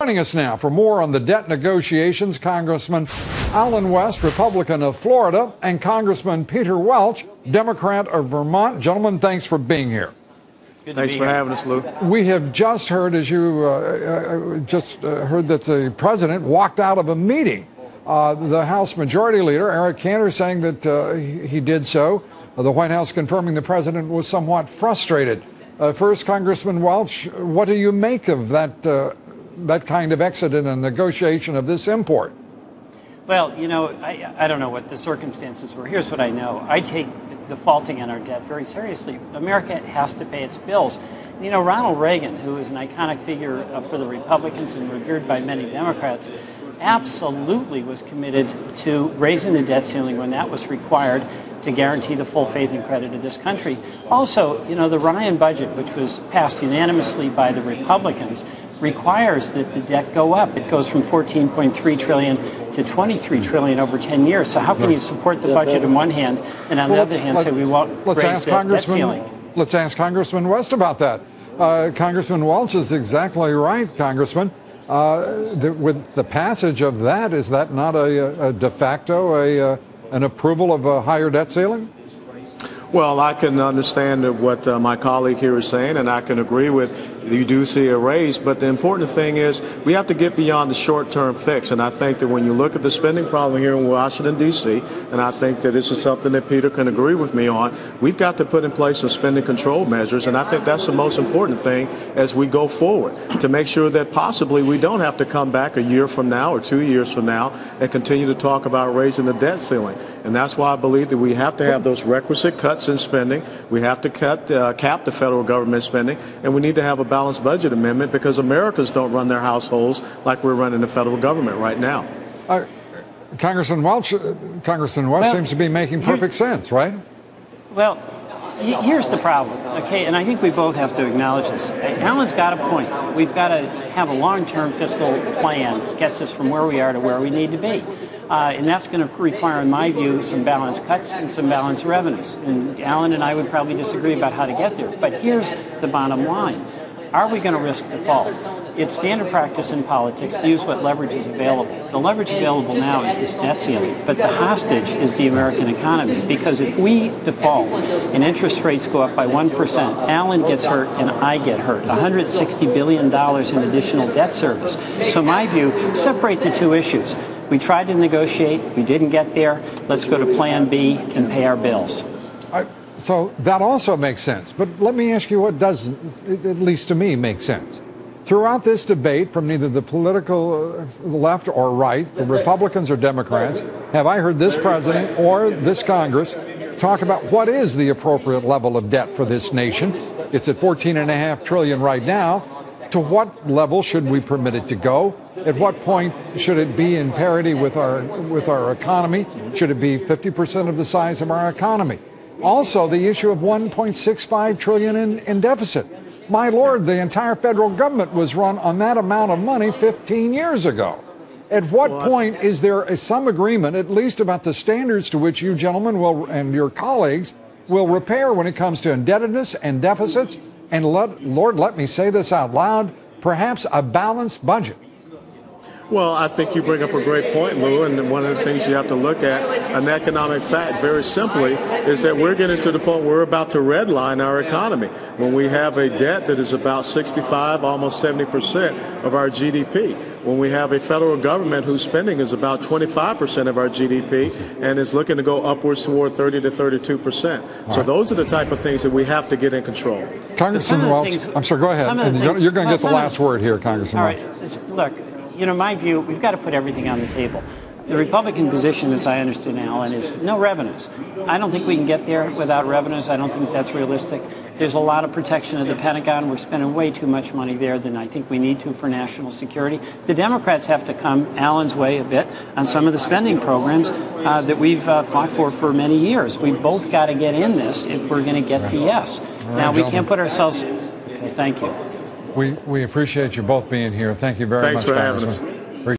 Joining us now for more on the debt negotiations, Congressman Allen West, Republican of Florida, and Congressman Peter Welch, Democrat of Vermont. Gentlemen, thanks for being here. Thanks for having us, Lou. We have just heard, as you heard, that the president walked out of a meeting. The House Majority Leader, Eric Cantor, saying that he did so. The White House confirming the president was somewhat frustrated. First, Congressman Welch, what do you make of that kind of exit in a negotiation of this import? Well, you know, I don't know what the circumstances were. Here's what I know. I take defaulting on our debt very seriously. America has to pay its bills. You know, Ronald Reagan, who is an iconic figure for the Republicans and revered by many Democrats, absolutely was committed to raising the debt ceiling when that was required to guarantee the full faith and credit of this country. Also, you know, the Ryan budget, which was passed unanimously by the Republicans, requires that the debt go up. It goes from $14.3 trillion to $23 trillion over 10 years. So how can you support the budget on one hand and on the other hand say we won't raise the debt ceiling? Let's ask Congressman West about that. Congressman Welch is exactly right, Congressman. With the passage of that, is that not a de facto an approval of a higher debt ceiling? Well, I can understand what my colleague here is saying, and I can agree with you do see a raise, but the important thing is we have to get beyond the short-term fix, and I think that when you look at the spending problem here in Washington, D.C., and I think that this is something that Peter can agree with me on, we've got to put in place some spending control measures, and I think that's the most important thing as we go forward, to make sure that possibly we don't have to come back a year from now or 2 years from now and continue to talk about raising the debt ceiling. And that's why I believe that we have to have those requisite cuts in spending. We have to cap the federal government spending, and we need to have a balanced budget amendment because Americans don't run their households like we're running the federal government right now. Congressman Welch seems to be making perfect sense, right? Well, here's the problem, okay, and I think we both have to acknowledge this. Alan's got a point. We've got to have a long-term fiscal plan that gets us from where we are to where we need to be. And that's going to require, in my view, some balanced cuts and some balanced revenues. And Alan and I would probably disagree about how to get there. But here's the bottom line. Are we going to risk default? It's standard practice in politics to use what leverage is available. The leverage available now is this debt ceiling, but the hostage is the American economy. Because if we default and interest rates go up by 1%, Alan gets hurt and I get hurt. $160 billion in additional debt service. So in my view, separate the two issues. We tried to negotiate, we didn't get there. Let's go to Plan B and pay our bills. So that also makes sense. But let me ask you what doesn't, at least to me, make sense. Throughout this debate, from neither the political left or right, the Republicans or Democrats, have I heard this president or this Congress talk about what is the appropriate level of debt for this nation. It's at $14.5 trillion right now. To what level should we permit it to go? At what point should it be in parity with our economy? Should it be 50% of the size of our economy? Also, the issue of $1.65 trillion in deficit. My Lord, the entire federal government was run on that amount of money 15 years ago. At what point is there some agreement, at least about the standards to which you gentlemen will and your colleagues will repair when it comes to indebtedness and deficits? And Lord, let me say this out loud, perhaps a balanced budget. Well, I think you bring up a great point, Lou, and one of the things you have to look at, an economic fact, very simply, is that we're getting to the point where we're about to redline our economy when we have a debt that is about 65, almost 70% of our GDP. When we have a federal government whose spending is about 25% of our GDP and is looking to go upwards toward 30 to 32%. So those are the type of things that we have to get in control. Congressman Welch, I'm sorry, go ahead. And you're going to get the last word here, Congressman Welch. All right, look. You know, my view, we've got to put everything on the table. The Republican position, as I understand, Alan, is no revenues. I don't think we can get there without revenues. I don't think that's realistic. There's a lot of protection of the Pentagon. We're spending way too much money there than I think we need to for national security. The Democrats have to come Alan's way a bit on some of the spending programs that we've fought for many years. We've both got to get in this if we're going to get to yes. Now, we can't put ourselves... Okay, thank you. We appreciate you both being here. Thank you very much, Congressman. Thanks for having us.